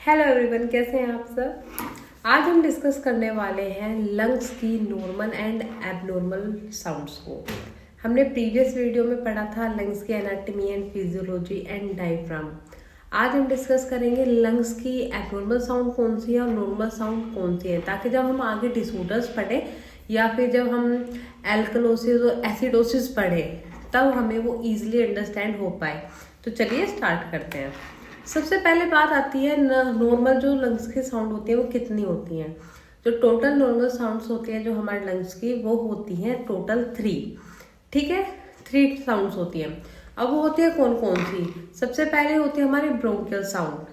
Hello everyone, कैसे हैं आप सब। आज हम डिस्कस करने वाले हैं लंग्स की नॉर्मल एंड एबनॉर्मल साउंड्स को। हमने प्रीवियस वीडियो में पढ़ा था लंग्स की anatomy and physiology and diaphragm. आज हम डिस्कस करेंगे लंग्स की एबनॉर्मल साउंड कौन सी है और नॉर्मल साउंड कौन सी है, ताकि जब हम आगे डिसऑर्डर्स पढ़ें या फिर जब हम एल्कलोसिस और एसिडोसिस पढ़ें तब हमें वो ईजिली अंडरस्टैंड हो पाए। तो चलिए स्टार्ट करते हैं। सबसे पहले बात आती है नॉर्मल जो लंग्स की साउंड होती है वो कितनी होती हैं। जो टोटल नॉर्मल साउंड्स होती हैं जो हमारे लंग्स की, वो होती हैं टोटल 3। ठीक है, 3 साउंड्स होती हैं। अब वो होती है कौन कौन सी। सबसे पहले होती है हमारी bronchial sound,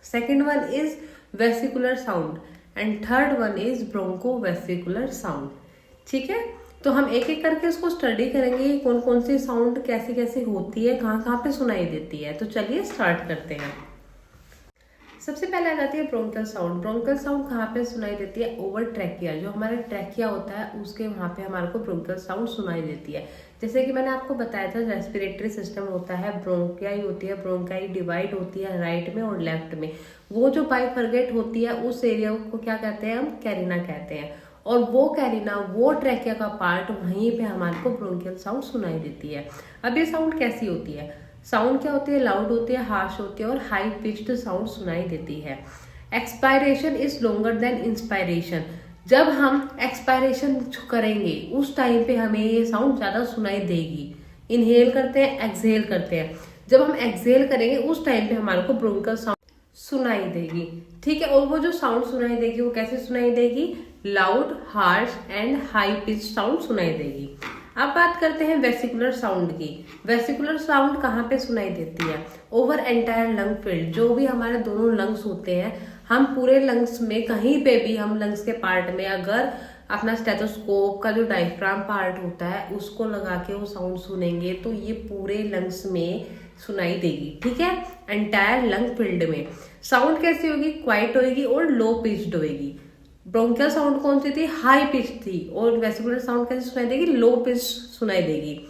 second one is vesicular sound and third one is broncho vesicular sound. ठीक है, तो हम एक एक करके इसको स्टडी करेंगे, कौन कौन सी साउंड कैसी कैसी होती है, कहाँ कहाँ पे सुनाई देती है। तो चलिए स्टार्ट करते हैं। सबसे पहले आ जाती है ब्रोंकियल साउंड। ब्रोंकियल साउंड कहाँ पे सुनाई देती है? ओवर ट्रैकिया, जो हमारा ट्रैकिया होता है उसके वहाँ पे हमारे को ब्रोंकियल साउंड सुनाई देती है। जैसे कि मैंने आपको बताया था रेस्पिरेटरी सिस्टम होता है, ब्रोंकियाई होती है, ब्रोंकाई डिवाइड होती है राइट में और लेफ्ट में। वो जो बाइफरगेट होती है उस एरिया को क्या कहते हैं? हम कैरिना कहते हैं। और वो कैरिना, वो ट्रैकिया का पार्ट, वहीं पे हमारे को ब्रोंकियल साउंड सुनाई देती है। अब ये साउंड कैसी होती है? साउंड क्या होती है? लाउड होती है, हार्श होती है और हाई पिच्ड साउंड सुनाई देती है। Expiration is longer than inspiration. जब हम एक्सपायरेशन करेंगे उस टाइम पे हमें ये साउंड ज्यादा सुनाई देगी। इनहेल करते हैं, एक्सहेल करते हैं, जब हम एक्सहेल करेंगे उस टाइम पे हमारे को ब्रोंकियल साउंड सुनाई देगी। ठीक है, और वो जो साउंड सुनाई देगी वो कैसे सुनाई देगी? Loud, harsh and high pitch sound सुनाई देगी। अब बात करते हैं वेसिकुलर साउंड की। वेसिकुलर साउंड कहाँ पे सुनाई देती है? Over entire lung field. जो भी हमारे दोनों लंग्स होते हैं, हम पूरे लंग्स में कहीं पे भी हम लंग्स के पार्ट में अगर अपना स्टेथोस्कोप का जो डायफ्राम पार्ट होता है उसको लगा के वो साउंड सुनेंगे तो ये पूरे लंग्स में सुनाई देगी। ठीक है, एंटायर लंग फील्ड में। साउंड कैसी होगी? क्वाइट होगी और लो पिच्ड होगी। ब्रोंकियल साउंड कौन सी थी? हाई पिच थी। और वेसिकुलर साउंड कैसे सुनाई देगी? लो पिच सुनाई देगी।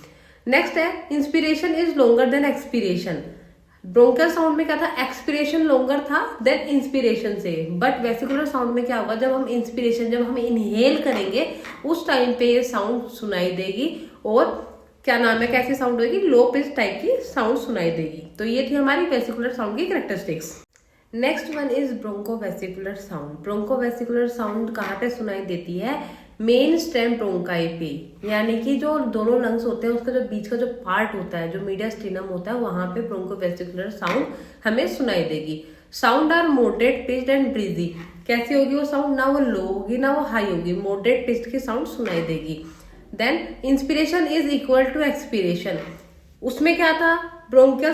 नेक्स्ट है inspiration is longer than expiration. Bronchial sound में क्या था? एक्सपीरेशन लॉन्गर था देन इंस्पिरेशन से। बट वेसिकुलर साउंड में क्या होगा? जब हम इंस्पिरेशन, जब हम इनहेल करेंगे उस टाइम पे ये साउंड सुनाई देगी और क्या नाम है, कैसी साउंड होगी? लो पिच टाइप की साउंड सुनाई देगी। तो ये थी हमारी वेसिकुलर साउंड की characteristics. Next one is bronchovesicular sound. Bronchovesicular sound कहाँ पे सुनाई देती है? मेन स्टेम ब्रोंकाई पे, यानी कि जो दोनों लंग्स होते हैं उसका जो बीच का जो पार्ट होता है, जो मीडियास्टिनम होता है, वहां पे ब्रोंकोवेसिकुलर साउंड हमें सुनाई देगी। Sound are moderate pitched and breezy. कैसी होगी वो साउंड? ना वो लो होगी ना वो हाई होगी, मॉडरेट पिच्ड की साउंड सुनाई देगी। Then inspiration is equal to expiration. उसमें क्या था? ब्रोंकियल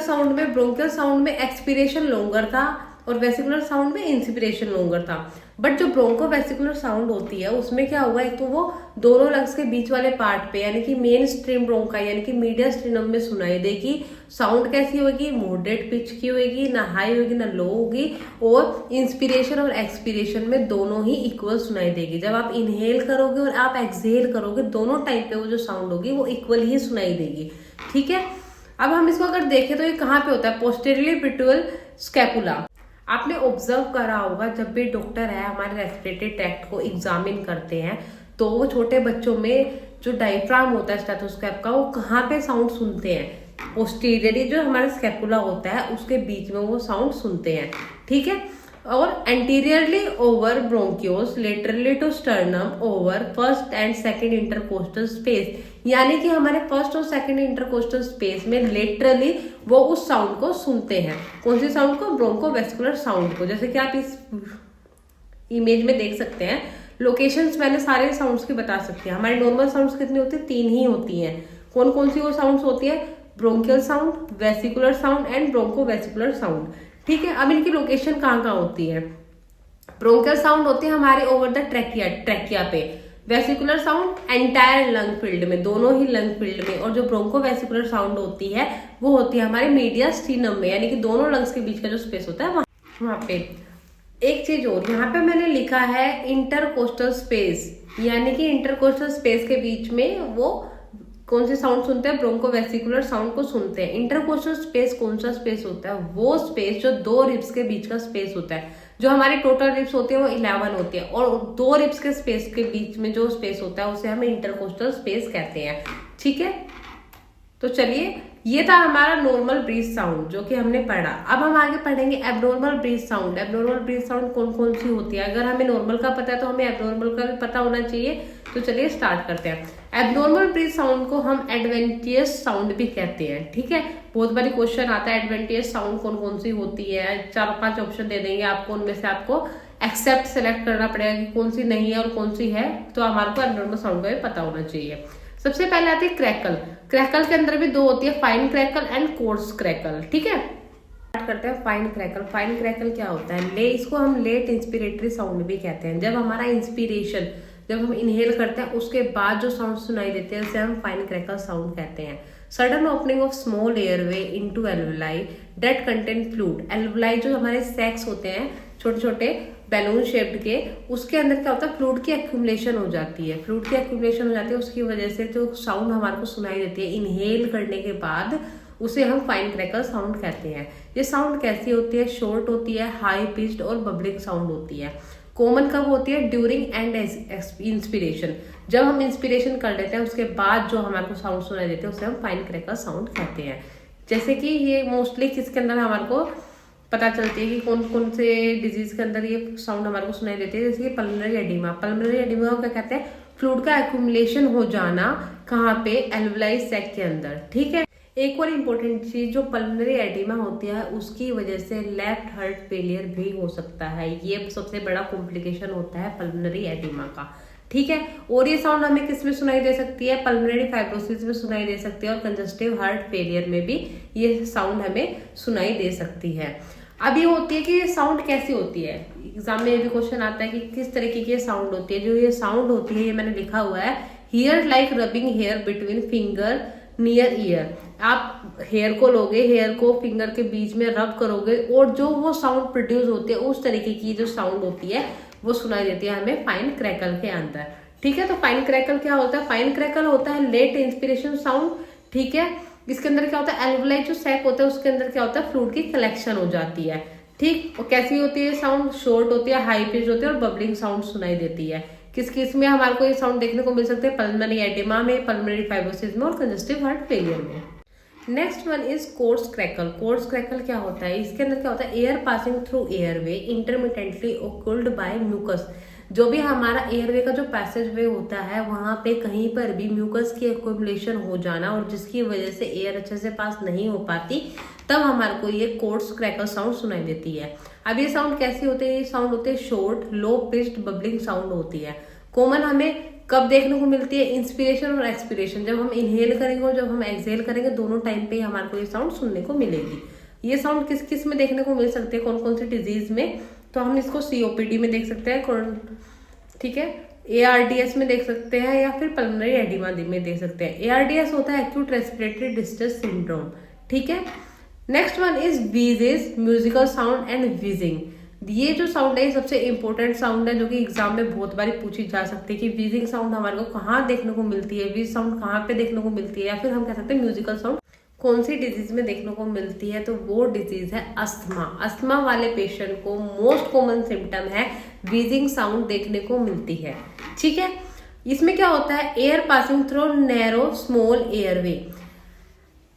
साउंड में एक्सपीरेशन लॉन्गर था और वेसिकुलर साउंड में इंस्पिरेशन लॉन्गर था। बट जो ब्रोंको वेसिकुलर साउंड होती है उसमें क्या होगा? एक तो वो दोनों लंग्स के बीच वाले पार्ट पे, यानी कि मेन स्ट्रीम ब्रोंका यानी कि मीडिया स्ट्रीनम में सुनाई देगी। साउंड कैसी होगी? मॉडरेट पिच की होगी, ना हाई होगी ना लो होगी। और इंस्पिरेशन और एक्सपिरेशन में दोनों ही इक्वल सुनाई देगी। जब आप इनहेल करोगे और आप एक्सहेल करोगे दोनों टाइम पे वो जो साउंड होगी वो इक्वल ही सुनाई देगी। ठीक है, अब हम इसको अगर देखें तो ये कहाँ पे होता है? Posteriorly between scapula. आपने ऑब्जर्व करा होगा जब भी डॉक्टर है हमारे रेस्पिरेटरी ट्रैक्ट को एग्जामिन करते हैं तो वो छोटे बच्चों में जो डायफ्राम होता है स्टेथोस्कोप का, वो कहाँ पे साउंड सुनते हैं? पोस्टीरियरली जो हमारा स्कैपुला होता है उसके बीच में वो साउंड सुनते हैं। ठीक है, और anteriorly over bronchioles, laterally to sternum, over first and second intercostal space, यानी कि हमारे फर्स्ट और सेकंड इंटरकोस्टल स्पेस में लेटरली वो उस साउंड को सुनते हैं। कौन सी साउंड को? ब्रोंकोवेस्कुलर साउंड को। जैसे कि आप इस इमेज में देख सकते हैं, लोकेशंस मैंने सारे साउंड्स की बता सकती है। हमारी नॉर्मल साउंड्स कितनी होती है? 3 ही होती हैं। कौन कौन सी वो साउंड्स होती है? Bronchial sound, vesicular sound and bronchovesicular sound. ठीक है, अब इनकी लोकेशन कहाँ कहाँ होती है? ब्रोंकियल साउंड होती है हमारे ओवर द ट्रैकिया पे। Vesicular sound entire lung field में, दोनों ही लंग फील्ड में। और जो ब्रोंकोवेसिकुलर साउंड होती है वो होती है हमारे मीडिया स्टीनम में, यानी कि दोनों लंग्स के बीच का जो स्पेस होता है वहां पे। एक चीज और यहाँ पे मैंने लिखा है इंटरकोस्टल स्पेस, यानी कि इंटरकोस्टल स्पेस के बीच में वो कौन सी साउंड सुनते हैं, ब्रोंकोवेसिकुलर साउंड को सुनते हैं। इंटरकोस्टल स्पेस कौन सा स्पेस होता है, वो स्पेस जो दो रिब्स के बीच का स्पेस होता है। जो हमारी टोटल रिब्स होती है वो 11 होती है, और दो रिब्स के स्पेस के बीच में जो स्पेस होता है उसे हम इंटरकोस्टल स्पेस कहते हैं। ठीक है, तो चलिए ये था हमारा नॉर्मल ब्रीथ साउंड जो कि हमने पढ़ा। अब हम आगे पढ़ेंगे abnormal breath sound. Abnormal breath sound कौन कौन सी होती है, अगर हमें नॉर्मल का पता है तो हमें एब्नॉर्मल का भी पता होना चाहिए। तो चलिए स्टार्ट करते हैं। एब्नॉर्मल ब्रीथ साउंड को हम एडवेंटियस साउंड भी कहते हैं। ठीक है, बहुत बारी क्वेश्चन आता है एडवेंटियस साउंड कौन कौन सी होती है, 4-5 ऑप्शन दे देंगे आपको, उनमें से आपको एक्सेप्ट सेलेक्ट करना पड़ेगा कि कौन सी नहीं है और कौन सी है। तो हमारे को एब्नॉर्मल साउंड का भी पता होना चाहिए। सबसे पहले आती है क्रैकल। क्रैकल के अंदर भी दो होती है, fine crackle and coarse crackle. ठीक है, स्टार्ट करते हैं फाइन क्रैकल। फाइन क्रैकल क्या होता है, इसको हम लेट इंस्पिरेटरी साउंड भी कहते हैं। जब हमारा इंस्पिरेशन, जब हम इनहेल करते हैं उसके बाद जो साउंड सुनाई देते हैं उसे हम फाइन क्रैकल साउंड कहते हैं। Sudden opening of small airway into alveoli that contain fluid. Alveoli जो हमारे सैक्स होते हैं छोटे छोटे बैलून शेप्ड के, उसके अंदर क्या होता है, फ्लूइड की एक्यूमुलेशन हो जाती है। फ्लूइड की एक्यूमुलेशन हो जाती है, उसकी वजह से जो साउंड हमारे को सुनाई देती है इनहेल करने के बाद, उसे हम फाइन क्रैकल साउंड कहते हैं। ये साउंड कैसी होती है, शॉर्ट होती है, हाई पिच्ड और बबलिंग साउंड होती है। कॉमन कब होती है, ड्यूरिंग एंड इंस्पिरेशन। जब हम इंस्पिरेशन कर लेते हैं उसके बाद जो हमारे को साउंड सुनाई देते हैं उसे हम फाइन क्रैकल साउंड कहते हैं। जैसे कि ये मोस्टली किसके अंदर हमारे को पता चलती है कि कौन कौन से डिजीज के अंदर ये साउंड हमारे को सुनाई देती है, जैसे कि पल्मोनरी एडिमा। पल्मोनरी एडिमा को क्या कहते हैं, फ्लूइड का एक्यूमुलेशन हो जाना, कहाँ पे, एल्वुलाई सैक के अंदर। ठीक है, एक और इम्पोर्टेंट चीज, जो पल्मोनरी एडिमा होती है उसकी वजह से लेफ्ट हार्ट फेलियर भी हो सकता है। ये सबसे बड़ा कॉम्प्लिकेशन होता है पल्मोनरी एडिमा का। ठीक है, और ये साउंड हमें किस में सुनाई दे सकती है, पल्मोनरी फाइब्रोसिस में सुनाई दे सकती है, और कंजस्टिव हार्ट फेलियर में भी ये साउंड हमें सुनाई दे सकती है। अब ये होती है कि ये साउंड कैसी होती है, एग्जाम में ये भी क्वेश्चन आता है कि किस तरीके की साउंड होती है। जो ये साउंड होती है, ये मैंने लिखा हुआ है, here like rubbing hair between finger near ear. आप हेयर को लोगे, हेयर को फिंगर के बीच में रब करोगे, और जो वो साउंड प्रोड्यूस होती है उस तरीके की जो साउंड होती है वो सुनाई देती है हमें फाइन क्रैकल के अंदर। ठीक है, तो फाइन क्रैकल क्या होता है, फाइन क्रैकल होता है लेट इंस्पिरेशन साउंड। ठीक है, इसके अंदर क्या होता है, एल्वुलाई जो सैक होता है उसके अंदर क्या होता है, फ्लूइड की कलेक्शन हो जाती है। ठीक, और कैसी होती है साउंड, शॉर्ट होती है, हाई पिच होती है, और बबलिंग साउंड सुनाई देती है। किस किस में हमारे को ये साउंड देखने को मिल सकते हैं, पल्मोनरी एडिमा में, पल्मोनरी फाइब्रोसिस में, और कंजस्टिव हार्ट फेलियर में। Next one is coarse crackle. Coarse crackle क्या होता है, इसके अंदर क्या होता है, air passing through airway intermittently occluded by mucus. जो भी हमारा एयरवे का जो पैसेज वे होता है वहां पे कहीं पर भी म्यूकस की एक्यूमुलेशन हो जाना, और जिसकी वजह से एयर अच्छे से पास नहीं हो पाती, तब हमारे को ये कोर्स क्रैकल साउंड सुनाई देती है। अब ये साउंड कैसी होती है, ये साउंड होती है शॉर्ट, लो पिच्ड, बबलिंग साउंड होती है। कॉमन हमें कब देखने को मिलती है, इंस्पिरेशन और एक्सपिरेशन। जब हम इनहेल करेंगे और जब हम एक्सहेल करेंगे, दोनों टाइम पे हमारे को ये साउंड सुनने को मिलेगी। ये साउंड किस किस में देखने को मिल सकते हैं, कौन कौन सी डिजीज में, तो हम इसको COPD में देख सकते हैं, ठीक है, ARDS में देख सकते हैं, या फिर पल्मोनरी एडिमा में देख सकते हैं। ARDS होता है एक्यूट रेस्पिरेटरी डिस्ट्रेस सिंड्रोम। ठीक है, next one is wheezes, musical sound and wheezing. ये जो साउंड है ये सबसे इंपॉर्टेंट साउंड है, जो कि एग्जाम में बहुत बारी पूछी जा सकती है कि व्हीजिंग साउंड हमारे को कहाँ देखने को मिलती है, व्हीज साउंड कहाँ पे देखने को मिलती है, या फिर हम कह सकते हैं म्यूजिकल साउंड कौन सी डिजीज में देखने को मिलती है। तो वो डिजीज है अस्थमा। अस्थमा वाले पेशेंट को मोस्ट कॉमन सिम्टम है व्हीजिंग साउंड देखने को मिलती है। ठीक है, इसमें क्या होता है, air passing through narrow small airway.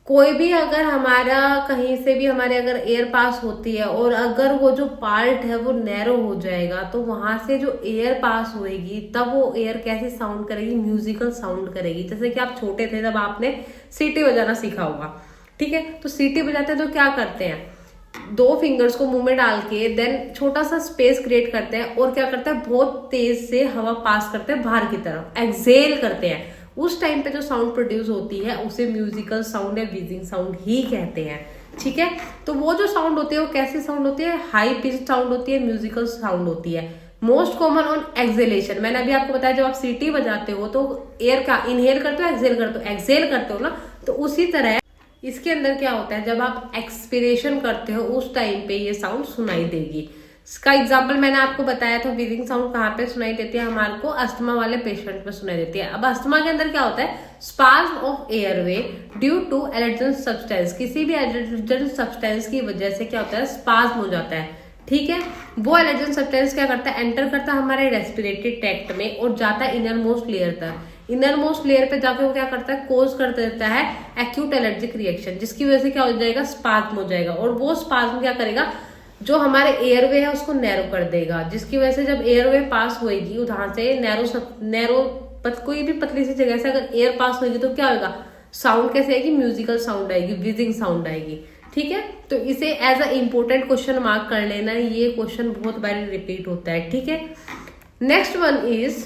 कोई भी अगर हमारा कहीं से भी हमारे अगर एयर पास होती है और अगर वो जो पार्ट है वो नैरो हो जाएगा, तो वहां से जो एयर पास होएगी तब वो एयर कैसी साउंड करेगी, म्यूजिकल साउंड करेगी। जैसे कि आप छोटे थे तब आपने सीटी बजाना सीखा होगा। ठीक है, तो सीटी बजाते हैं तो क्या करते हैं, 2 फिंगर्स को मुंह में डाल के देन छोटा सा स्पेस क्रिएट करते हैं, और क्या करते हैं, बहुत तेज से हवा पास करते हैं बाहर की तरफ, एक्सहेल करते हैं। उस टाइम पे जो साउंड प्रोड्यूस होती है उसे म्यूजिकल साउंड या व्हीजिंग साउंड ही कहते हैं। ठीक है, तो वो जो साउंड होती है वो कैसी साउंड होती है, हाई पिच साउंड होती है, म्यूजिकल साउंड होती है। Most common on exhalation. मैंने अभी आपको बताया जब आप सीटी बजाते हो तो एयर का इनहेल करते हो, एक्सहेल करते हो, एक्सहेल करते हो ना, तो उसी तरह इसके अंदर क्या होता है, जब आप एक्सपिरेशन करते हो उस टाइम पे ये साउंड सुनाई देगी। इसका एग्जाम्पल मैंने आपको बताया था, व्हीजिंग साउंड कहाँ पे सुनाई देती है, हमारे को अस्थमा वाले पेशेंट में सुनाई देती है। अब अस्थमा के अंदर क्या होता है, spasm of airway due to allergen substance, किसी भी एलर्जेंट सब्सटेंस की वजह से क्या होता है, स्पाज्म हो जाता है, ठीक है। वो एलर्जेंट सब्सटेंस क्या करता है, एंटर करता है हमारे रेस्पिरेटरी ट्रैक्ट में और जाता है इनर मोस्ट लेयर तक। इनर मोस्ट लेयर पे जाके वो क्या करता है, कोज कर देता है एक्यूट एलर्जिक रिएक्शन, जिसकी वजह से क्या हो जाएगा, स्पाज्म हो जाएगा। और वो स्पाज्म क्या करेगा, जो हमारे एयरवे है उसको नैरो कर देगा, जिसकी वजह से जब एयरवे पास होएगी वहां से कोई भी पतली सी जगह से अगर एयर पास होगी तो क्या होगा, साउंड कैसे आएगी, म्यूजिकल साउंड आएगी, व्हीजिंग साउंड आएगी, ठीक है। तो इसे as a important question mark कर लेना, ये क्वेश्चन बहुत बार रिपीट होता है, ठीक है। Next one is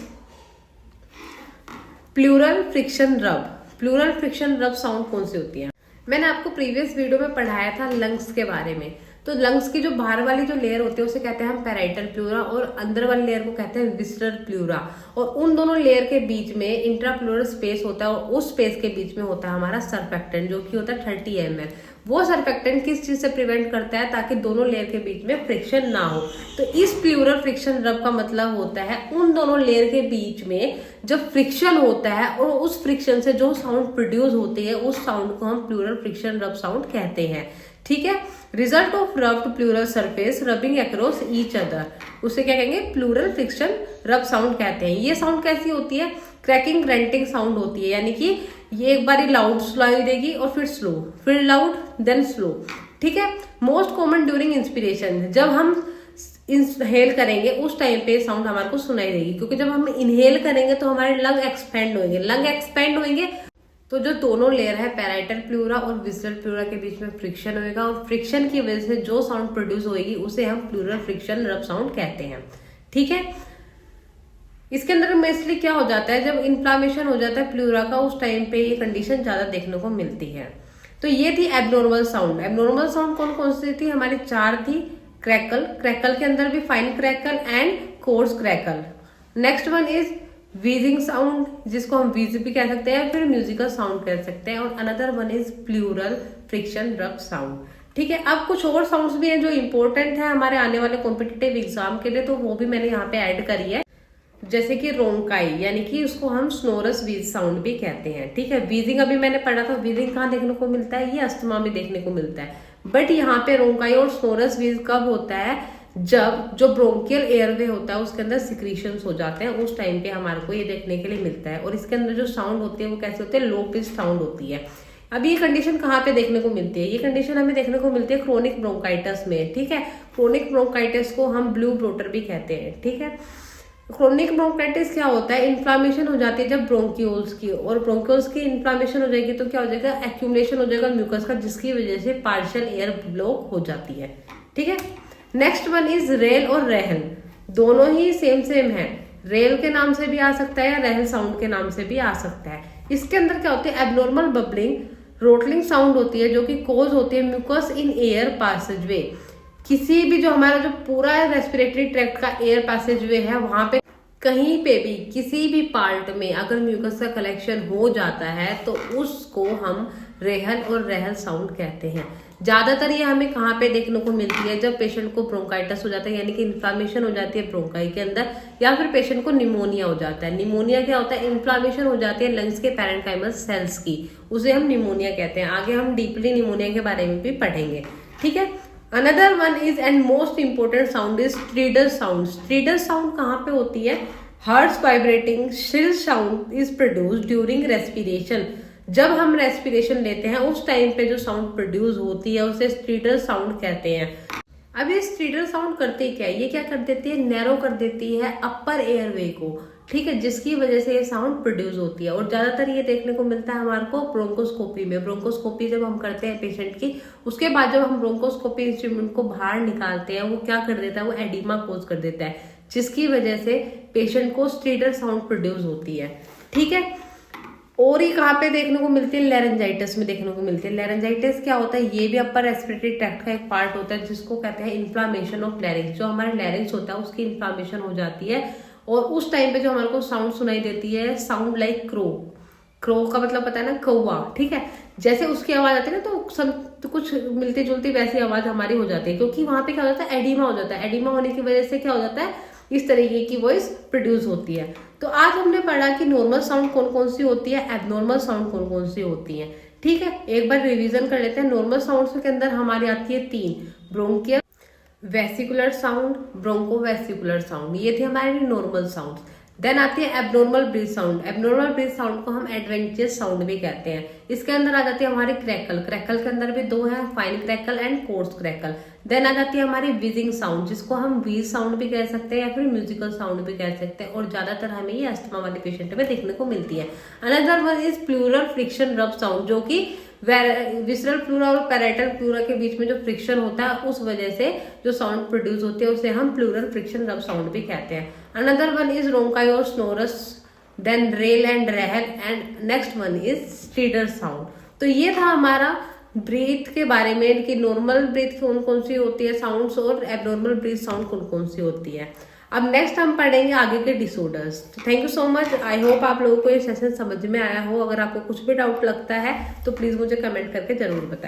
pleural friction rub. Pleural friction rub sound कौन सी होती है, मैंने आपको प्रीवियस वीडियो में पढ़ाया था लंग्स के बारे में। तो लंग्स की जो बाहर वाली जो लेयर होती है उसे कहते हैं हम पैराइटल प्लूरा, और अंदर वाली लेयर को कहते हैं विसरल प्लूरा। और उन दोनों लेयर के बीच में इंट्राप्लूरल स्पेस होता है, और उस स्पेस के बीच में होता है हमारा सरफेक्टेंट, जो कि होता है 30 ml। वो सरफेक्टेंट किस चीज से प्रिवेंट करता है, ताकि दोनों लेयर के बीच में फ्रिक्शन ना हो। तो इस प्लूरल फ्रिक्शन रब का मतलब होता है उन दोनों लेयर के बीच में जब फ्रिक्शन होता है और उस फ्रिक्शन से जो साउंड प्रोड्यूस होती है उस साउंड को हम प्लूरल फ्रिक्शन रब साउंड कहते हैं, ठीक है। Result of rubbed pleural surface rubbing across each other, उसे क्या कहेंगे, प्लूरल फ्रिक्शन रब साउंड कहते हैं। ये साउंड कैसी होती है, क्रैकिंग ग्रंटिंग साउंड होती है, यानी कि ये एक बार लाउड सुनाई देगी और फिर स्लो, फिर लाउड देन स्लो, ठीक है। मोस्ट कॉमन ड्यूरिंग इंस्पिरेशन, जब हम इनहेल करेंगे उस टाइम पे साउंड हमारे को सुनाई देगी, क्योंकि जब हम इनहेल करेंगे तो हमारे लंग एक्सपेंड होंगे, लंग एक्सपेंड होंगे तो जो दोनों लेयर है पैराइटल प्लूरा और विसरल प्लूरा के बीच में फ्रिक्शन होएगा, और फ्रिक्शन की वजह से जो साउंड प्रोड्यूस होगी उसे हम प्लूरल फ्रिक्शन रब साउंड कहते हैं, ठीक है। इसके अंदर मोस्टली क्या हो जाता है, जब इन्फ्लामेशन हो जाता है प्लूरा का उस टाइम पे ये कंडीशन ज्यादा देखने को मिलती है। तो ये थी एबनॉर्मल साउंड। एबनॉर्मल साउंड कौन कौन सी थी, हमारी 4 थी। क्रैकल, क्रैकल के अंदर भी fine crackle and coarse crackle. Next one is wheezing sound, जिसको हम व्हीज भी कह सकते हैं, फिर म्यूजिकल साउंड कह सकते हैं, और another one is pleural friction rub sound, ठीक है। अब कुछ और साउंड्स भी हैं जो इंपॉर्टेंट है हमारे आने वाले कॉम्पिटिटिव एग्जाम के लिए, तो वो भी मैंने यहाँ पे ऐड करी है, जैसे कि रोंकाई, यानी कि उसको हम स्नोरस व्हीज साउंड भी कहते हैं, ठीक है। व्हीजिंग अभी मैंने पढ़ा था, व्हीजिंग कहाँ देखने को मिलता है, ये अस्थमा में देखने को मिलता है, बट यहाँ पे रोंकाई और स्नोरस व्हीज कब होता है, जब जो ब्रोंकियल एयरवे होता है उसके अंदर सिक्रीशंस हो जाते हैं, उस टाइम पे हमारे को ये देखने के लिए मिलता है। और इसके अंदर जो साउंड होती है वो कैसे होती है, लो पिच साउंड होती है। अब ये कंडीशन कहाँ पे देखने को मिलती है, ये कंडीशन हमें देखने को मिलती है क्रोनिक ब्रोंकाइटिस में, ठीक है। क्रोनिक ब्रोंकाइटिस को हम ब्लू ब्रोटर भी कहते हैं, ठीक है। क्रोनिक ब्रोंकाइटिस क्या होता है, इन्फ्लामेशन हो जाती है जब ब्रोंक्यूल्स की, और ब्रोंक्यूल्स की इन्फ्लामेशन हो जाएगी तो क्या हो जाएगा, एक्यूमुलेशन हो जाएगा म्यूकस का, जिसकी वजह से पार्शियल एयर ब्लॉक हो जाती है, ठीक है। नेक्स्ट वन इज रेल और रहल, दोनों ही सेम है। रेल के नाम से भी आ सकता है या रहल साउंड के नाम से भी आ सकता है। इसके अंदर क्या होती है, एबनॉर्मल बबलिंग रोटलिंग साउंड होती है, जो कि कोज होती है mucus in air passage way. किसी भी जो हमारा जो पूरा रेस्पिरेटरी ट्रैक्ट का एयर पैसेज वे है वहां पे कहीं पे भी किसी भी पार्ट में अगर म्यूकस का कलेक्शन हो जाता है तो उसको हम रेहल और रहल साउंड कहते हैं। ज्यादातर ये हमें कहाँ पे देखने को मिलती है, जब पेशेंट को ब्रोंकाइटिस हो जाता है, यानी कि इन्फ्लामेशन हो जाती है ब्रोंकाई के अंदर, या फिर पेशेंट को निमोनिया हो जाता है। निमोनिया क्या होता है, इन्फ्लामेशन हो जाती है लंग्स के पैरेन्काइमल सेल्स की, उसे हम निमोनिया कहते हैं। आगे हम डीपली निमोनिया के बारे में भी पढ़ेंगे, ठीक है। Another one is and most important sound is stridor sound. Stridor sound कहाँ पे होती है, harsh vibrating shrill sound is produce during respiration. जब हम रेस्पिरेशन लेते हैं उस टाइम पे जो साउंड प्रोड्यूस होती है उसे स्ट्रीडल साउंड कहते हैं। अब ये स्ट्रीडल साउंड करती क्या है, ये क्या कर देती है, नैरो कर देती है अपर एयरवे को, ठीक है, जिसकी वजह से ये साउंड प्रोड्यूस होती है। और ज्यादातर ये देखने को मिलता है हमारे को ब्रोंकोस्कोपी में। ब्रोंकोस्कोपी जब हम करते हैं पेशेंट की, उसके बाद जब हम ब्रोंकोस्कोपी इंस्ट्रूमेंट को बाहर निकालते हैं, वो क्या कर देता है, वो एडिमा कोज कर देता है, जिसकी वजह से पेशेंट को स्ट्रीडल साउंड प्रोड्यूस होती है, ठीक है। और ये कहाँ पे देखने को मिलती है, लैरेंजाइटिस में देखने को मिलती है। लैरेंजाइटिस क्या होता है, ये भी अपर रेस्पिरेटरी ट्रैक्ट का एक पार्ट होता है, जिसको कहते हैं इन्फ्लामेशन ऑफ लैरिंक्स। जो हमारे लैरिंक्स होता है उसकी इन्फ्लामेशन हो जाती है, और उस टाइम पे जो हमारे को साउंड सुनाई देती है, साउंड लाइक क्रो। क्रो का मतलब पता है ना, कौवा, ठीक है। जैसे उसकी आवाज आती है ना, तो तो कुछ मिलती जुलती वैसी आवाज हमारी हो जाती है, क्योंकि वहां पे क्या हो जाता है, एडिमा हो जाता है। एडिमा होने की वजह से क्या हो जाता है, इस तरीके की वॉइस प्रोड्यूस होती है। तो आज हमने पढ़ा कि नॉर्मल साउंड कौन कौन सी होती है, एबनॉर्मल साउंड कौन कौन सी होती है। ठीक है, एक बार रिवीजन कर लेते हैं। नॉर्मल साउंड्स के अंदर हमारी आती है 3, bronchial, vesicular sound, broncho vesicular sound, ये थे हमारे नॉर्मल साउंड। देन आती है abnormal breath sound. Abnormal breath sound को हम एडवेंचरस साउंड भी कहते हैं। इसके अंदर आ जाती है हमारी क्रैकल। क्रैकल के अंदर भी 2 है, fine crackle and coarse crackle. Then आ जाती है हमारी विजिंग साउंड, जिसको हम व्हीज साउंड भी कह सकते हैं या फिर म्यूजिकल साउंड भी कह सकते हैं, और ज्यादातर हमें ये अस्थमा वाले पेशेंट में देखने को मिलती है। Another one is pleural friction rub sound, जो कि विसरल प्लूरा और पैरेटल प्लूरा के बीच में जो फ्रिक्शन होता है उस वजह से जो साउंड प्रोड्यूस होती है उसे हम प्लूरल फ्रिक्शन रब साउंड भी कहते हैं। अनदर वन इज रोंकाई और sonorous, then rale and rale, and next one is stridor sound. तो ये था हमारा ब्रीथ के बारे में कि नॉर्मल ब्रीथ कौन कौन सी होती है साउंड्स, और एबनॉर्मल ब्रीथ साउंड कौन कौन सी होती है। अब नेक्स्ट हम पढ़ेंगे आगे के disorders. Thank you so much. I hope आप लोगों को ये सेशन समझ में आया हो। अगर आपको कुछ भी डाउट लगता है तो प्लीज मुझे कमेंट करके जरूर बताएं।